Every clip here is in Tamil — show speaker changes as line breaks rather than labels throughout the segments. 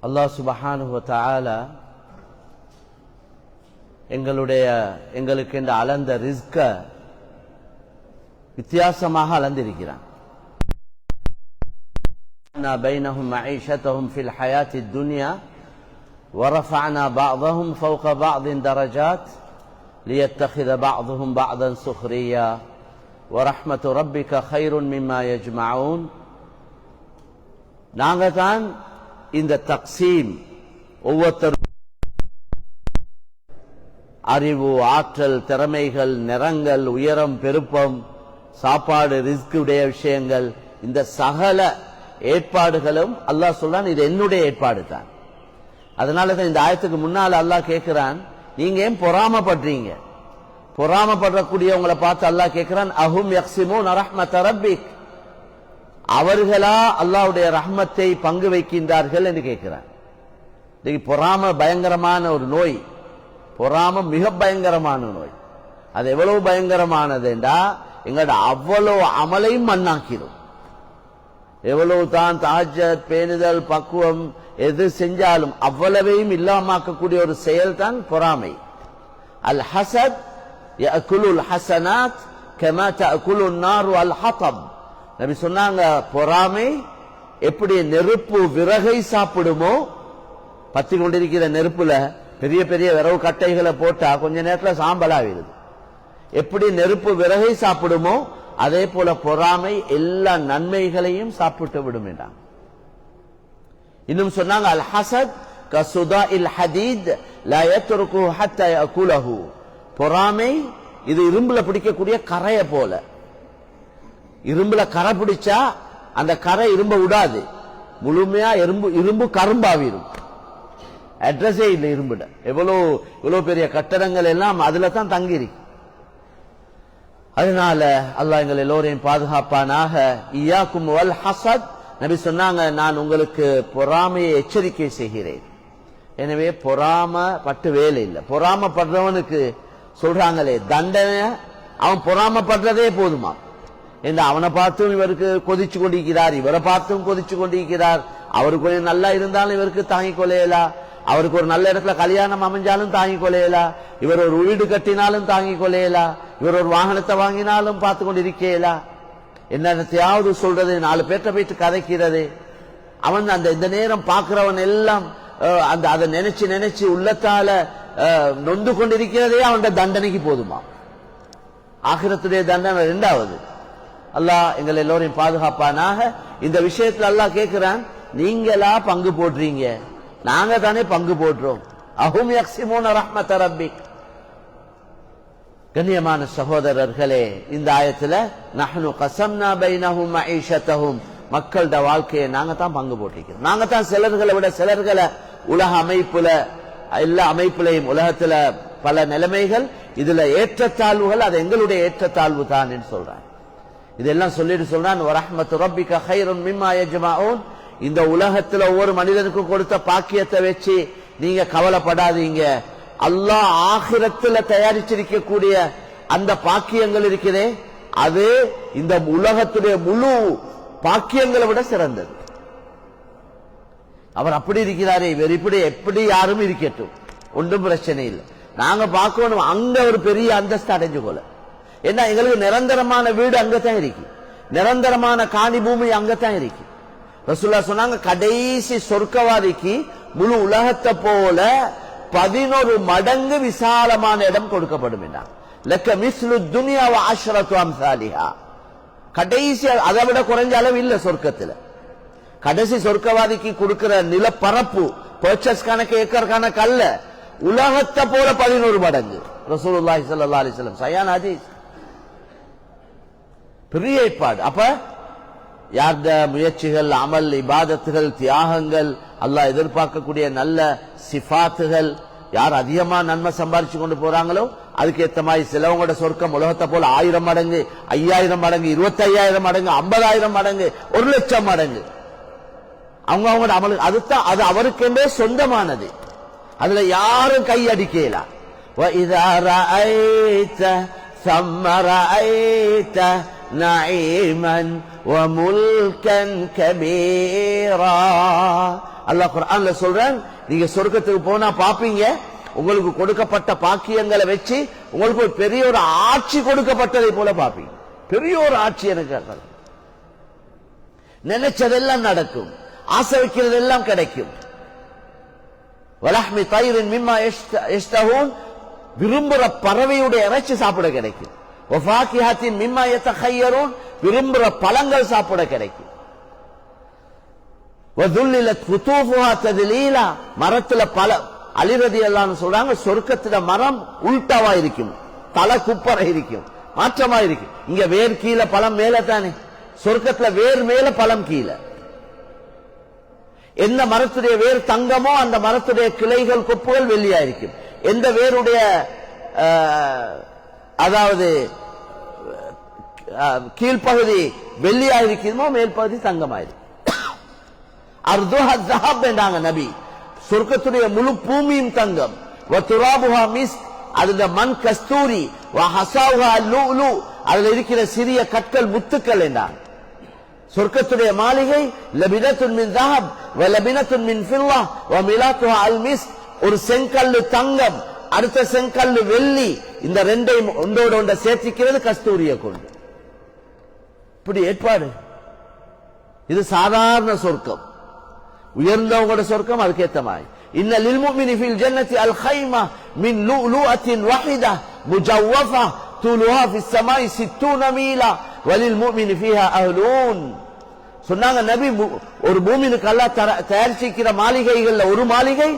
அல்லாஹ் சுப்ஹானஹு வ தஆலா எங்களுக்கு இந்த அளந்த ரிஸ்க வித்தியாசமாக அளந்திருக்கிறான். بينهم معيشتهم في الحياة الدنيا ورفعنا بعضهم فوق بعض درجات ليتخذ بعضهم بعضا سخريا ورحمة ربك خير مما يجمعون. நாங்கள் தான் இந்த தக்சீம் ஒவ்வொருத்தரும் அறிவு, ஆற்றல், திறமைகள், நிறங்கள், உயரம், பெருப்பம், சாப்பாடு, ரிஸ்க் உடைய விஷயங்கள், இந்த சகல ஏற்பாடுகளும் அல்லாஹ் சொல்றான் இது என்னுடைய ஏற்பாடு தான். அதனாலதான் இந்த ஆயத்துக்கு முன்னால அல்லாஹ் கேட்கிறான், நீங்க ஏன் பொறாமப்படுறீங்க? பொறாமப்படக்கூடியவங்களை பார்த்து அல்லாஹ் கேட்கிறான், அஹும் யக்ஸிமூன ரஹ்மத ரப்பிக், அவர்களா அல்லாஹ்வுடைய ரஹ்மத்தை பங்கு வைக்கின்றார்கள் என்று கேட்கிறான். பொறாம பயங்கரமான ஒரு நோய். பொறாம மிக பயங்கரமான நோய். அது எவ்வளவு பயங்கரமானதுண்டா எங்களோட அவ்வளவு அமலையும் மண்ணாக்கிடும். எவ்வளவு தான் தஹஜ்ஜத், பேணுதல், பக்குவம் எது செஞ்சாலும் அவ்வளவையும் இல்லாமக்கக்கூடிய ஒரு செயல் தான் பொறாமை. அல் ஹசத் யஅகுலுல் ஹஸனாத் கமா தஅகுலுன் நாரு அல் ஹதப். நபி சொன்னாங்க, பொறாமை எப்படி நெருப்பு விறகை சாப்பிடுமோ, பத்தி கொண்டிருக்கிற நெருப்புல பெரிய பெரிய விறகு கட்டைகளை போட்டா கொஞ்ச நேரத்துல சாம்பலாவிடுது. எப்படி நெருப்பு விறகை சாப்பிடுமோ அதே போல பொறாமை எல்லா நன்மைகளையும் சாப்பிட்டு விடும் என்றாங்க. இன்னும் சொன்னாங்க, அல் ஹசத் கசுதாஇல் ஹதீத் லா யத்ருகு ஹத்தா யஅகுலஹு. பொறாமை இது இரும்புல பிடிக்கக்கூடிய கரையை போல. இரும்புல கரை பிடிச்சா அந்த கரை இரும்ப விடாது, முழுமையா இரும்பு கரும்பாவிடும். அட்ரஸே இல்லை இரும்புட. எவ்வளவு பெரிய கட்டடங்கள் எல்லாம் அதுல தான் தங்கிருக்கு. அதனால அல்லாஹ் எங்கள் எல்லோரையும் பாதுகாப்பானாக. இய்யாக்கும் வல் ஹஸத், நபி சொன்னாங்க, நான் உங்களுக்கு பொறாமையை எச்சரிக்கை செய்கிறேன். எனவே பொறாம பட்டு வேலை இல்லை. பொறாமப்படுறவனுக்கு சொல்றாங்களே தண்டனை, அவன் பொறாமப்படுறதே போதுமா. என்று அவனை பார்த்தும் இவருக்கு கொதிச்சு கொண்டிருக்கிறார், இவரை பார்த்தும் கொதிச்சு கொண்டிருக்கிறார். அவருக்கு கொஞ்சம் நல்லா இருந்தாலும் இவருக்கு தாங்கிக் கொள்ளையலா, அவருக்கு ஒரு நல்ல இடத்துல கல்யாணம் அமைஞ்சாலும் தாங்கிக் கொள்ளையலா, இவர் ஒரு வீடு கட்டினாலும் தாங்கிக் கொள்ளையலா, இவர் ஒரு வாகனத்தை வாங்கினாலும் பார்த்து கொண்டிருக்கலா. என்னத்தையாவது சொல்றது, 4 பேர்ட்ட போயிட்டு கதைக்கிறது. அவன் அந்த இந்த நேரம் பார்க்கிறவன் எல்லாம் அந்த அதை நினைச்சு நினைச்சு உள்ளத்தால நொந்து கொண்டிருக்கிறதே அவன் தண்டனைக்கு போதுமா. ஆகிரத்துடைய தண்டனை 2வது. அல்லாஹ் எங்கள் எல்லோரையும் பாதுகாப்பானாக. இந்த விஷயத்துல அல்லாஹ் கேட்கிறான், நீங்களா பங்கு போடுறீங்க? நாங்க தானே பங்கு போடுறோம். அஹும் யக்ஸிமூன ரஹ்மத ரப்பிக். கண்ணியமான சகோதரர்களே, இந்த ஆயத்துல நஹ்னு கஸம்னா பைனஹும் மஈஷத்தஹும், மக்களோட வாழ்க்கையை நாங்க தான் பங்கு போட்டிருக்கிறோம். நாங்க தான் சிலர்களை விட சிலர்களை உலக அமைப்புல, எல்லா அமைப்புலையும் உலகத்துல பல நிலைமைகள், இதுல ஏற்றத்தாழ்வுகள், அது எங்களுடைய ஏற்றத்தாழ்வு தான் என்று சொல்றாங்க. இதெல்லாம் சொல்லிட்டு சொல்றான், வரஹ்மத்து ரப்பிக கைருன் மிம்மா யஜ்மஊன். இந்த உலகத்துல ஒவ்வொரு மனிதனுக்கும் கொடுத்த பாக்கியத்தை வச்சு நீங்க கவலைப்படாதீங்க. அல்லாஹ் ஆகிரத்துல தயாரிச்சிருக்கக்கூடிய அந்த பாக்கியங்கள் இருக்கிறே, அது இந்த உலகத்துடைய முழு பாக்கியங்களை விட சிறந்தது. அவர் அப்படி இருக்கிறாரே, இவர் இப்படி எப்படி யாரும் இருக்கட்டும், ஒன்றும் பிரச்சனை இல்லை. நாங்க பார்க்கணும் அங்க ஒரு பெரிய அந்தஸ்து அடைஞ்சு போல. ஏன்னா எங்களுக்கு நிரந்தரமான வீடு அங்கத்தான் இருக்கு, நிரந்தரமான காணி பூமி அங்கத்தான் இருக்கு. ரசூலுல்லாஹ் சொன்னாங்க, கடைசி சொர்க்கவாதிக்கு முழு உலகத்தை போல 11 மடங்கு விசாலமான இடம் கொடுக்கப்படும் என்றார். லக்க மிஸ்லு துன்யா வ அஷ்ரத்து அம்சாலிஹா. கடைசி அதை விட குறைஞ்ச அளவு இல்ல சொர்க்கத்துல. கடைசி சொர்க்கவாதிக்கு கொடுக்கிற நிலப்பரப்பு, பர்ச்சேஸ் கணக்கு, ஏக்கர் கணக்கு அல்ல, உலகத்தை போல 11 மடங்கு. ரசூலுல்லாஹி ஸல்லல்லாஹு அலைஹி வஸல்லம் சஹீஹ் ஹதீஸ். பெரிய ஏற்பாடு. அப்ப யார்த முயற்சிகள், அமல், இபாதத்துகள், தியாகங்கள், அல்லாஹ் எதிர்பார்க்கக்கூடிய நல்ல சிஃபாத்துகள், யார் அதிகமா நன்மை சம்பாதிச்சு கொண்டு போறாங்களோ அதுக்கு ஏத்த மாதிரி சிலவங்களோட சொர்க்கம் உலகத்தை போல 1000 மடங்கு, 5000 மடங்கு, 25000 மடங்கு, 50000 மடங்கு, 1,00,000 மடங்கு. அவங்களோட அமல் அதுதான், அது அவருக்கென்றே சொந்தமானது. அதுல யாரும் கையடிக்கல. وَإِذَا رَأَيْتَ ثَمَّ رَأَيْتَ نَعِيمًا وَمُلْكًا كَبِيرًا. அல்லாஹ் குர்ஆன்ல சொல்றான், நீங்க சொர்க்கத்துக்கு போனா பாப்பீங்க, உங்களுக்கு கொடுக்கப்பட்ட பாக்கியங்களை வச்சு உங்களுக்கு ஒரு பெரிய ஒரு ஆட்சி கொடுக்கப்பட்டதை போல பாப்பீங்க. பெரிய ஒரு ஆட்சி எனக்கு நினைச்சதெல்லாம் நடக்கும், ஆசை வைக்கிறதெல்லாம் கிடைக்கும். வலஹ்மி தைரின் மிம்மா யஷ்தஹூன், விரும்புற பறவையுடைய இறைச்சி சாப்பிட கிடைக்கும். வஃபாகிஹத்தின் மிம்மா யதஹய்யரூன், விரும்புற பழங்கள் சாப்பிட கிடைக்கும். வதுல்லிலத் குதூஃபுஹா தத்லீலா, மரத்துல பல அலி ரலியல்லாஹு அன்ஹு சொல்றாங்க, சொர்க்கத்துல மரம் உல்டாவா இருக்கும், தலை குப்பரை இருக்கும், மாற்றமா இருக்கும். இங்க வேர் கீழே பழம் மேல தானே, சொர்க்கத்துல வேர் மேல பழம் கீழே. எந்த மரத்துடைய வேர் தங்கமோ அந்த மரத்துடைய கிளைகள் கொப்புகள் வெள்ளியா இருக்கும். எந்த வேருடைய அதாவது கீழ்ப்பகுதி வெள்ளியா இருக்குமோ மேல் பகுதி தங்கமாயிருக்கு. அர்துஹா ஸஹப் என்றாங்க நபி. சொர்க்கத்துடைய முழு பூமியும் தங்கம். வதுராபுஹா மிஸ்க், அதுல மண் கஸ்தூரி. வஹஸாவுஹா லுலு, அதுல இருக்கிற சிறிய கற்கள் முத்துக்கள் என்றாங்க. சொர்க்கத்துடைய மாளிகை லபினத்துன் மின் ذهب வலபினத்துன் மின் ஃபில்லா வமிலாத்துஹா அல் மிஸ்க், ஒரு செங்கல்லு தங்கம், அடுத்த செங்கல்லு வெள்ளி. இந்த ரெண்டையும் ஒன்றோட ஒன்றை சேர்த்திக்கிறது கஸ்தூரிய கொண்டு. இப்படி ஏற்பாடு. இது சாதாரண சொர்க்கம், உயர்ந்தவங்களோட சொர்க்கம். அதுக்கேற்ற மாதிரி இன்ன லில் முஃமினி ஃபில் ஜன்னதி அல் கைமா மின் லுஅத்தின் வஹிதா முஜவ்வஃபா தூலுஹா ஃபிஸ் ஸமாஇ 60 மீலா வலில் முஃமினி ஃபீஹா அஹ்லூன். சொன்னாங்க நபி, ஒரு மூமினுக்கு அல்லாஹ் தயாரிச்சிக்கிற மாளிகைகள்ல ஒரு மாளிகை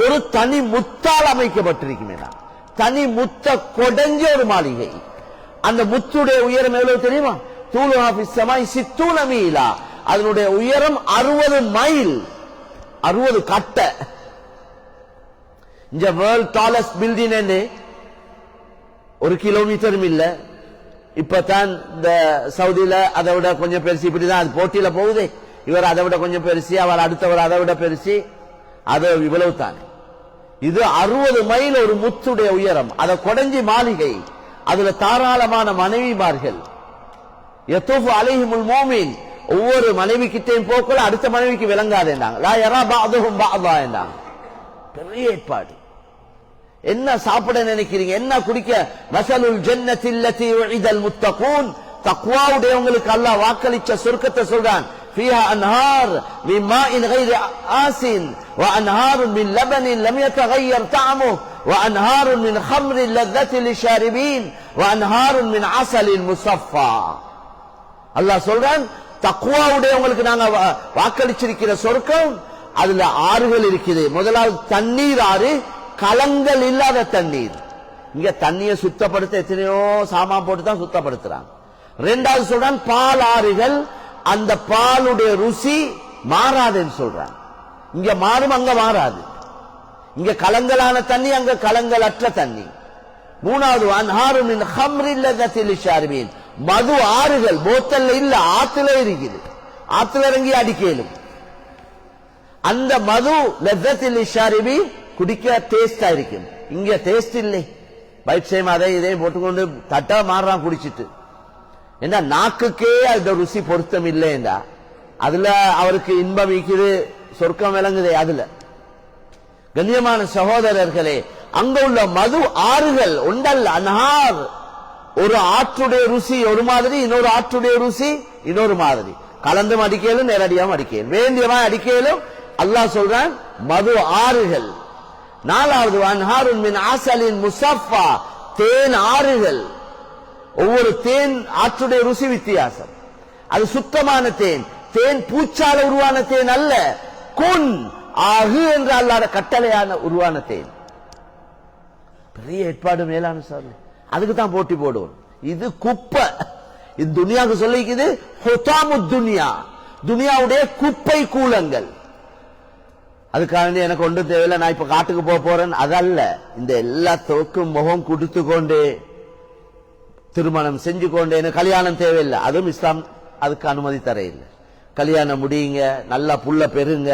ஒரு தனி முத்தால் அமைக்கப்பட்டிருக்குமே, தனி முத்த கொடைஞ்ச ஒரு மாளிகை. அந்த முத்துடைய உயரம் எவ்வளவு தெரியுமா? தூலுஹா ஃபிஸ் ஸமாஇ 60 மீலா, அதனுடைய உயரம் 60 மைல், 60 கட்ட. இந்த வேர்ல்ட் டாலஸ்ட் பில்டிங் என்று 1 கிலோமீட்டரும் இல்ல. இப்பதான் இந்த சவுதியில அதை விட கொஞ்சம் பெருசு, இப்படிதான் அது போட்டியில போகுது. இவர் அதை விட கொஞ்சம் பெருசு, அவர் அடுத்தவர் அதை விட பெருசு, அது இவ்வளவு தான். இது 60 மைல் ஒரு முத்துடைய உயரம். அதை கொடைஞ்சி மாளிகை, அதுல தாராளமான மனைவிமார்கள். யதூஃபு அலைஹிமுல் மோமின், ஒவ்வொரு மனைவி கிட்டையும் போக்கல அடுத்த மனைவிக்கு விளங்காதேண்டாங்க. லா யரா பஅதுஹும் பஅதா என்றாங்க. பெரிய ஏற்பாடு. என்ன சாப்பிட நினைக்கிறீங்க, என்ன குடிக்க? மஸலுல் ஜன்னத்தி அல்லதி உஇதல் முத்தகூன், தக்வாவுடையவங்களுக்கு அல்லாஹ் வாக்களிச்ச சொர்க்கத்தை சொல்றான். ஃபீஹா அன்ஹார் மின் மாஇன் கைரி ஆசின் வ அன்ஹார் மின் லபனின் லம் யதகய்யர் தஅமுஹு வ அன்ஹார் மின் ஹம்ரின் லذّத்தில் லிஷாரிபீன் வ அன்ஹார் மின் அஸலின் முஸஃபா. அல்லாஹ் சொல்றான், தக்வாவுடையவங்களுக்கு நாங்க வாக்களிச்சிருக்கிற சொர்க்கம், அதுல ஆறுகள் இருக்குது. முதலாவது தண்ணீர் ஆறு, கலங்கள் இல்லாத தண்ணீர். இங்க தண்ணியை சுத்தப்படுத்த எத்தனையோ சாமான் போட்டு தான் சுத்தப்படுத்துறாங்க. ரெண்டாவது சொல்றான் பால் ஆறுகள், அந்த பாலுடைய ருசி மாறாதுன்னு சொல்றாங்க. இங்க மாறும், அங்க மாறாது. இங்க கலங்களான தண்ணி, அங்க கலங்கள் அற்ற தண்ணி. மூணாவது அன்ஹாரு மின் ஹம்ரின் லذّத்தில் லிஷாரிபீன், மது ஆறுகள், போத்தல்ல இல்ல, ஆத்துல இருக்குது. ஆத்துல இறங்கி அடிக்கலும். அந்த மது லذّத்தில் லிஷாரிபீன், குடிக்க டேஸ்டா இருக்கும். இங்க டேஸ்ட் இல்லை. பைட் சேம் அதை இதையும் போட்டுக்கொண்டு தட்டா மாறுறான் குடிச்சிட்டு. ஏன்னா நாக்குக்கே அந்த ருசி பொருத்தம் இல்லைண்டா, அதுல அவருக்கு இன்பம் இருக்குது, சொர்க்கம் விளங்குதே அதுல. கண்ணியமான சகோதரர்களே, அங்க உள்ள மது ஆறுகள் ஒன்றல்ல, அன்ஹார். ஒரு ஆற்றுடைய ருசி ஒரு மாதிரி, இன்னொரு ஆற்றுடைய ருசி இன்னொரு மாதிரி. கலந்தும் அடிக்கலும், நேரடியாகவும் அடிக்கலும், வேண்டியமா அடிக்கலும். அல்லாஹ் சொல்றான் மது ஆறுகள். நாலாவது அன்ஹாருன் மின் அஸலின் முஸஃபா, தேன் ஆறுகள். ஒவ்வொரு தேன் ஆற்றுடைய ருசி வித்தியாசம். அது சுத்தமான தேன், தேன் பூச்சால உருவான தேன் அல்ல, குன் ஆகு என்ற அல்லாஹ்வுடைய கட்டளையான உருவான தேன். பெரிய ஏற்பாடு, மேலான சார். அதுக்கு தான் போட்டி போடுவோம். இது குப்பை. இது துனியாவுக்கு சொல்லிக்குது ஹுதாமு துனியா, துனியாவுடைய குப்பை கூலங்கள். அதுக்காக எனக்கு ஒன்றும் தேவையில்லை, நான் இப்ப காட்டுக்கு போறேன் அதல்ல. இந்த எல்லாத்துக்கும் முகம் கொடுத்து கொண்டு திருமணம் செஞ்சு கொண்டு எனக்கு கல்யாணம் தேவையில்லை, அதுவும் இஸ்லாம் அதுக்கு அனுமதி தர இல்லை. கல்யாணம் முடியுங்க, நல்ல புள்ள பெறுங்க,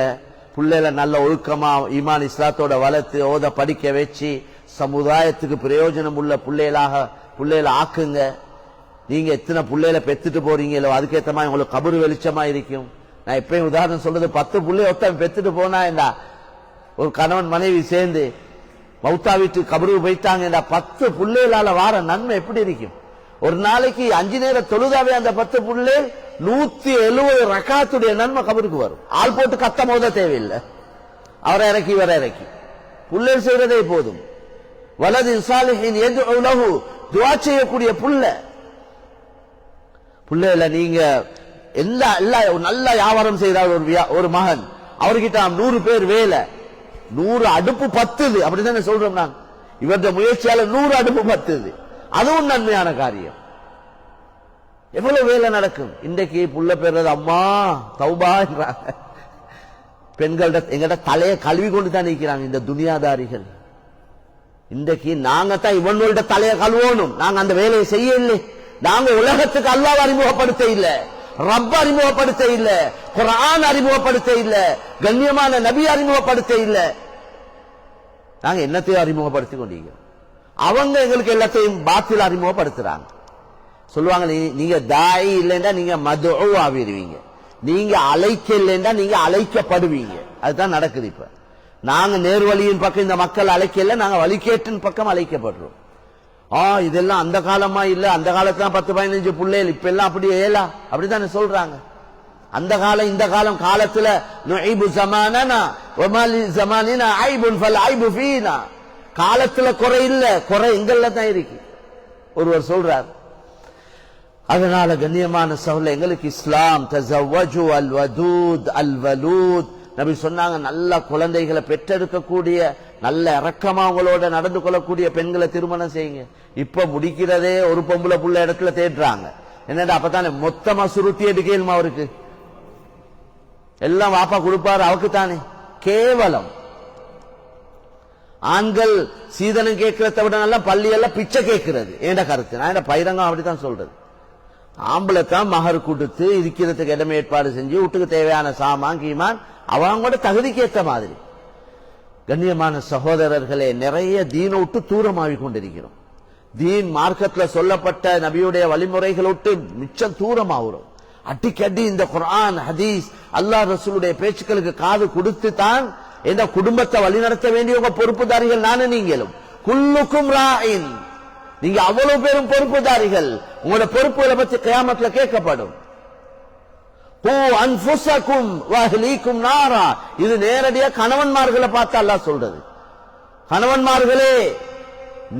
புள்ளையில நல்ல ஒழுக்கமா ஈமான் இஸ்லாத்தோட வளர்த்து ஓத படிக்க வச்சு சமுதாயத்துக்கு பிரயோஜனம் உள்ள புள்ளையில ஆக்குங்க. நீங்க எத்தனை புள்ளையில பெத்துட்டு போறீங்களோ அதுக்கேற்ற மாதிரி உங்களுக்கு கபரு வெளிச்சமா இருக்கும். நான் எப்பயும் உதாரணம் சொல்றது, 10 புள்ளை ஒருத்தன் பெத்துட்டு போனா என்ன, ஒரு கணவன் மனைவி சேர்ந்து மௌத்தா வீட்டு கபருக்கு போயிட்டாங்க, 10 புள்ளைகளால வார நன்மை எப்படி இருக்கும்? ஒரு நாளைக்கு 5 நேரம் தொழுதாவே அந்த 10 புள்ளை 170 ரக்காத்துடைய நன்மை கபருக்கு வரும். ஆள் போட்டு கத்த மோத தேவையில்லை, அவரை இறக்கி வர இறக்கி புள்ளை செய்யறதே போதும். வலது சாலிஹின் யதுஉ லஹு, துஆ செய்யக்கூடிய புள்ளைல நீங்க எல்லா நல்ல வியாபாரம் செய்யறார் ஒரு மகன், அவர்கிட்ட 100 பேர் வேலை, 100 அடுப்பு பத்துது அப்படித்தானே சொல்றோம். நான் இவருடைய முயற்சியால 100 அடுப்பு பத்துது, அதுவும் நன்மையான காரியம். எவ்வளவு வேலை நடக்கும். இன்றைக்கு புள்ள பெறது அம்மா தௌபா என்றாங்க. பெண்கள்ட்ட எங்கிட்ட தலையை கழுவி கொண்டு தான் நிற்கிறாங்க இந்த துனியாதாரிகள். இன்றைக்கு நாங்க தான் இவனோட தலையை கழுவணும், நாங்க அந்த வேலையை செய்ய இல்லை. நாங்க உலகத்துக்கு அல்லாஹ் அறிமுகப்படுத்த இல்ல, ரப்ப அறிமுகப்படுத்த இல்ல, குர்ஆன் அறிமுகப்படுத்த இல்ல, கண்ணியமான நபி அறிமுகப்படுத்த இல்ல. நாங்க என்னத்தையும் அறிமுகப்படுத்தி கொண்டிருக்கிறோம். அவங்க எங்களுக்கு எல்லாத்தையும் பாத்தில் அறிமுகப்படுத்துறாங்க. சொல்லுவாங்க, நீங்க தாயி இல்லைன்னா நீங்க மதுஉ ஆவிடுவீங்க, நீங்க அழைக்க இல்லைன்னா நீங்க அழைக்கப்படுவீங்க. அதுதான் நடக்குது. இப்ப நாங்க நேர்வழியின் பக்கம் இந்த மக்கள் அழைக்கல, நாங்க வழிகேட்டின் பக்கம் அழைக்கப்படுறோம். இதெல்லாம் அந்த காலமா இல்ல, அந்த காலத்துல 10-15 பிள்ளைகள், இப்ப எல்லாம் அப்படி ஏலா அப்படித்தானே சொல்றாங்க. அந்த காலம் இந்த காலம் காலத்துல நுஐபு ஸமானனா வமா லிஸமானினா ஐபுன் ஃபல்ஐபு ஃபீனா, காலத்துல குறை இல்ல, குறை எங்கள்ல தான் இருக்கு ஒருவர் சொல்றார். அதனால கண்ணியமான சகோதரர்களே, எங்களுக்கு இஸ்லாம் தஸவ்வஜு அல் வதூத் அல் வலூத், நபி சொன்னாங்க, நல்ல குழந்தைகளை பெற்றெடுக்கக்கூடிய, நல்ல இரக்கமா அவங்களோட நடந்து கொள்ளக்கூடிய பெண்களை திருமணம் செய்யுங்க. இப்ப முடிக்கிறதே ஒரு பொம்பளை புள்ள இடத்துல தேடுறாங்க. என்னடா அப்பதானே மொத்தமா சுருட்டி எடுக்கலுமா, அவருக்கு எல்லாம் வாப்பா கொடுப்பாரு, அவருக்கு தானே கேவலம். ஆண்கள் சீதனம் கேட்கிறத விட நல்லா பள்ளி எல்லாம் பிச்சை கேட்கிறது ஏண்ட கருத்து. நான் என்ன பயிரங்கம் அப்படித்தான் சொல்றது. ஆம்பளை தான் மகர் கொடுத்து இருக்கிறதுக்கு இடம் ஏற்பாடு செஞ்சு வீட்டுக்கு தேவையான சாமான் கீமான் அவங்களோட தகுதிக்கு ஏற்ற மாதிரி. கண்ணியமான சகோதரர்களே, நிறைய தீனை விட்டு தூரமாகி கொண்டிருக்கிறோம். தீன் மார்க்கத்துல சொல்லப்பட்ட நபியுடைய வழிமுறைகளை விட்டு மிச்சம் தூரமாகிறோம். அடிக்கடி இந்த குர்ஆன் ஹதீஸ் அல்லாஹ் ரசூலுடைய பேச்சுக்களுக்கு காது கொடுத்து தான் இந்த குடும்பத்தை வழிநடத்த வேண்டியவங்க பொறுப்புதாரிகள். நானும் நீங்களும் குல்லுக்கும் ராயின், நீங்க அவ்வளவு பேரும் பொறுப்புதாரிகள். உங்களோட பொறுப்புகளை பற்றி கியாமத்துல கேட்கப்படும். இது நேரடியா கணவன்மார்களை பார்த்து அல்லாஹ் சொல்றது. கணவன்மார்களே,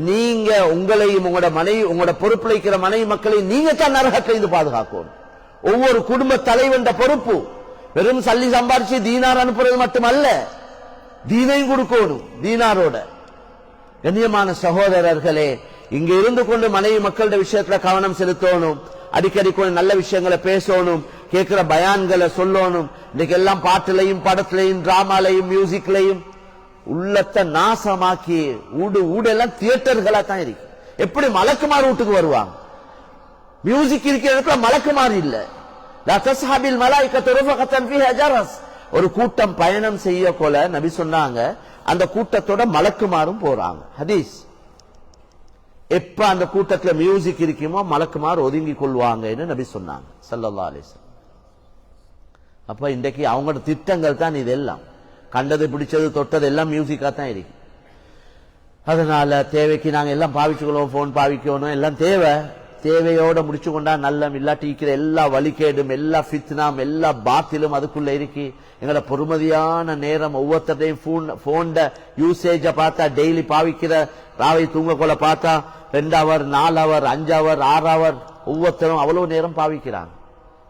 நீங்க உங்களையும் உங்களோட மனைவி, உங்களோட பொறுப்புல இருக்கிற மனைவி மக்களை நீங்க தான் நரகத்திலிருந்து பாதுகாக்கணும். ஒவ்வொரு குடும்ப தலைவன் பொறுப்பு வெறும் சல்லி சம்பாரிச்சு தீனார் அனுப்புறது மட்டுமல்ல, தீனையும் கொடுக்கணும் தீனாரோட. கண்ணியமான சகோதரர்களே, இங்க இருந்து கொண்டு மனைவி மக்களோட விஷயத்துல கவனம் செலுத்தணும். அடிக்கடி கொஞ்சம் நல்ல விஷயங்களை பேசணும், கேட்கிற பயான்களை சொல்லணும். இன்னைக்கு எல்லாம் பாட்டுலையும் படத்திலையும் டிராமாலையும் மியூசிக்லையும் உள்ளத்தை நாசமாக்கி ஊடெல்லாம் தியேட்டர்களா தான் இருக்கு. எப்படி மலக்குமார் வீட்டுக்கு வருவாங்க? மியூசிக் இருக்கிற இடத்துல மலக்குமார் இல்ல. ஒரு கூட்டம் பயணம் செய்ய போல நபி சொன்னாங்க, அந்த கூட்டத்தோட மலக்குமாரும் போறாங்க. ஹதீஸ். எப்ப அந்த கூட்டத்துல மியூசிக் இருக்குமோ மலக்குமார் ஒதுங்கி கொள்வாங்கன்னு நபி சொன்னாங்க ஸல்லல்லாஹு அலைஹி வஸல்லம். அப்ப இன்றைக்கு அவங்களோட திட்டங்கள் தான் இதெல்லாம். கண்டது பிடிச்சது தொட்டது எல்லாம் மியூசிக்கா தான் இருக்கு. அதனால தேவைக்கு நாங்க எல்லாம் பாவிச்சுக்கணும், போன் பாவிக்கணும், எல்லாம் தேவையோட முடிச்சு கொண்டா நல்லம். இல்லாட்டி இருக்கிற எல்லா வழிகேடும், எல்லா ஃபித்னாம், எல்லா பாத்திலும் அதுக்குள்ள இருக்கு. எங்களோட பொறுமதியான நேரம் ஒவ்வொருத்தரையும் போன் யூசேஜ பார்த்தா, டெய்லி பாவிக்கிற ராவை தூங்க கொள்ள பார்த்தா 2 ஹவர் 4 ஹவர் 5 ஹவர் 6 ஹவர் ஒவ்வொருத்தரும் அவ்வளவு நேரம் பாவிக்கிறாங்க.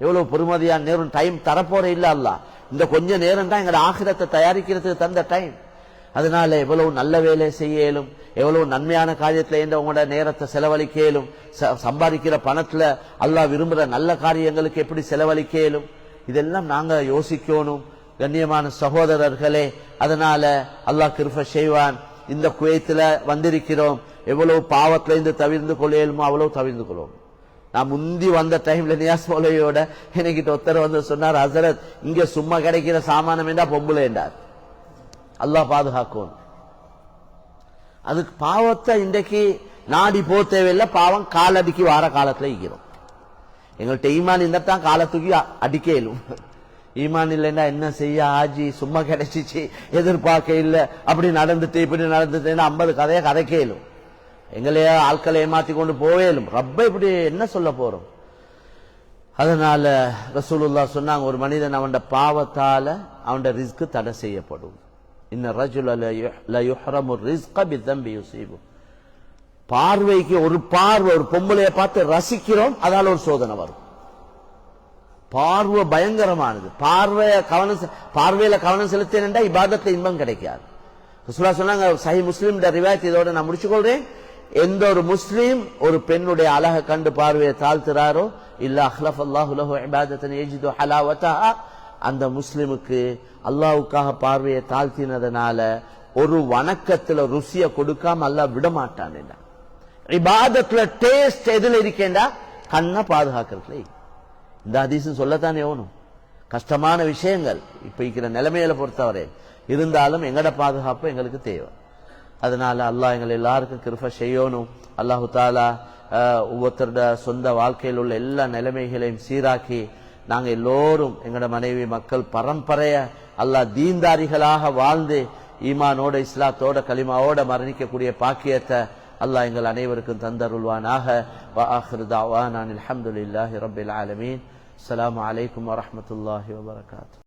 எவ்வளவு பொறுமதியான நேரம். டைம் தரப்போற இல்ல அல்லாஹ். இந்த கொஞ்ச நேரம் தான் எங்களோட ஆகிரத்தை தயாரிக்கிறதுக்கு தந்த டைம். அதனால எவ்வளவு நல்ல வேலை செய்யலும், எவ்வளவு நன்மையான காரியத்துல உங்களோட நேரத்தை செலவழிக்கலும், சம்பாதிக்கிற பணத்துல அல்லாஹ் விரும்புற நல்ல காரியங்களுக்கு எப்படி செலவழிக்கலும், இதெல்லாம் நாங்க யோசிக்கணும். கண்ணியமான சகோதரர்களே, அதனால அல்லாஹ் கிருபை செய்வான். இந்த குவைத்துல வந்திருக்கிறோம், எவ்வளவு பாவத்துல இருந்து தவிர்ந்து கொள்ளையலுமோ அவ்வளவு தவிர்ந்து கொள்வோம். நான் முந்தி வந்த டைம்ல நியாஸ் மௌலவியோட என்கிட்ட ஒருத்தர் வந்து சொன்னார், ஹசரத் இங்க சும்மா கிடைக்கிற சாமானம் என்றா பொம்புல என்றார். அல்லாஹ் பாதுகாக்கும். அதுக்கு பாவத்தை இன்றைக்கு நாடி போ தேவையில்லை. பாவம் காலடிக்கு வார காலத்துல இருக்கிறோம். எங்கள்கிட்ட ஈமான் இந்த தான் காலத்துக்கு அடிக்கலும். ஈமான் இல்லைன்னா என்ன செய்ய ஆஜி சும்மா கிடைச்சிச்சு எதிர்பார்க்க இல்லை அப்படி நடந்துட்டு இப்படி நடந்துட்டேன்னா 50 கதையை கதைக்கலும் எங்களையே ஆட்களை ஏமாத்தி கொண்டு போவேலும் ரப்ப இப்படி என்ன சொல்ல போறோம். அதனால ரசூலுல்லாஹ் சொன்னாங்க, ஒரு மனிதன் அவன் பாவத்தால அவன் ரிஸ்க் தடை செய்யப்படும். இன்ன ரஜுல லா யுஹ்ரமு ரிஸ்க பிதம்பி யுஸீபு. பார்வைக்கு ஒரு பார்வை, ஒரு பொம்பளையை பார்த்து ரசிக்கிறோம், அதால ஒரு சோதனை வரும். பார்வை பயங்கரமானது. பார்வையில கவனம் செலுத்தினா இபாதத்துல இன்பம் கிடைக்காது. ரசூலுல்லாஹ் சொன்னாங்க, சஹீஹ் முஸ்லிம் ரிவாயத், இதோட நான் முடிச்சுக்கொள்றேன், எந்த ஒரு முஸ்லீம் ஒரு பெண்ணுடைய அழகை கண்டு பார்வையை தாழ்த்துறாரோ இல்ல அஹ்லஃபல்லாஹு லஹு இபாதத்தன் யஜிது ஹலாவதஹா, அந்த முஸ்லிமுக்கு அல்லாஹ்வுக்காக பார்வையை தாழ்த்தினதனால ஒரு வணக்கத்துல ருசியை கொடுக்காம அல்லாஹ் விட மாட்டான். இபாதத்துல டேஸ்ட் எதுல இருக்கேண்டா கண்ணை பாதுகாக்கிறதுல. இந்த ஹதீஸ் சொல்லத்தானே வேணும். கஷ்டமான விஷயங்கள் இப்ப இருக்கிற நிலைமையில பொறுத்தவரை இருந்தாலும் எங்கட பாதுகாப்பு எங்களுக்கு தேவை. அதனால அல்லாஹ் எங்களை எல்லாருக்கும் கிருபை செய்யணும். அல்லாஹு தாலா ஒவ்வொருத்தருடைய சொந்த வாழ்க்கையில் உள்ள எல்லா நிலைமைகளையும் சீராக்கி நாங்க எல்லோரும் எங்கட மனைவி மக்கள் பரம்பரைய அல்லாஹ் தீன்தாரிகளாக வாழ்ந்து ஈமானோட இஸ்லாத்தோட கலிமாவோட மரணிக்கக்கூடிய பாக்கியத்தை அல்லாஹ் எங்கள் அனைவருக்கும் தந்தருள்வானாக. வ ஆகிரு தஅவானா அல்ஹம்துலில்லாஹி ரப்பில் ஆலமீன். அஸ்ஸலாமு அலைக்கும் வரஹ்மத்துல்லாஹி வபரகாத்துஹு.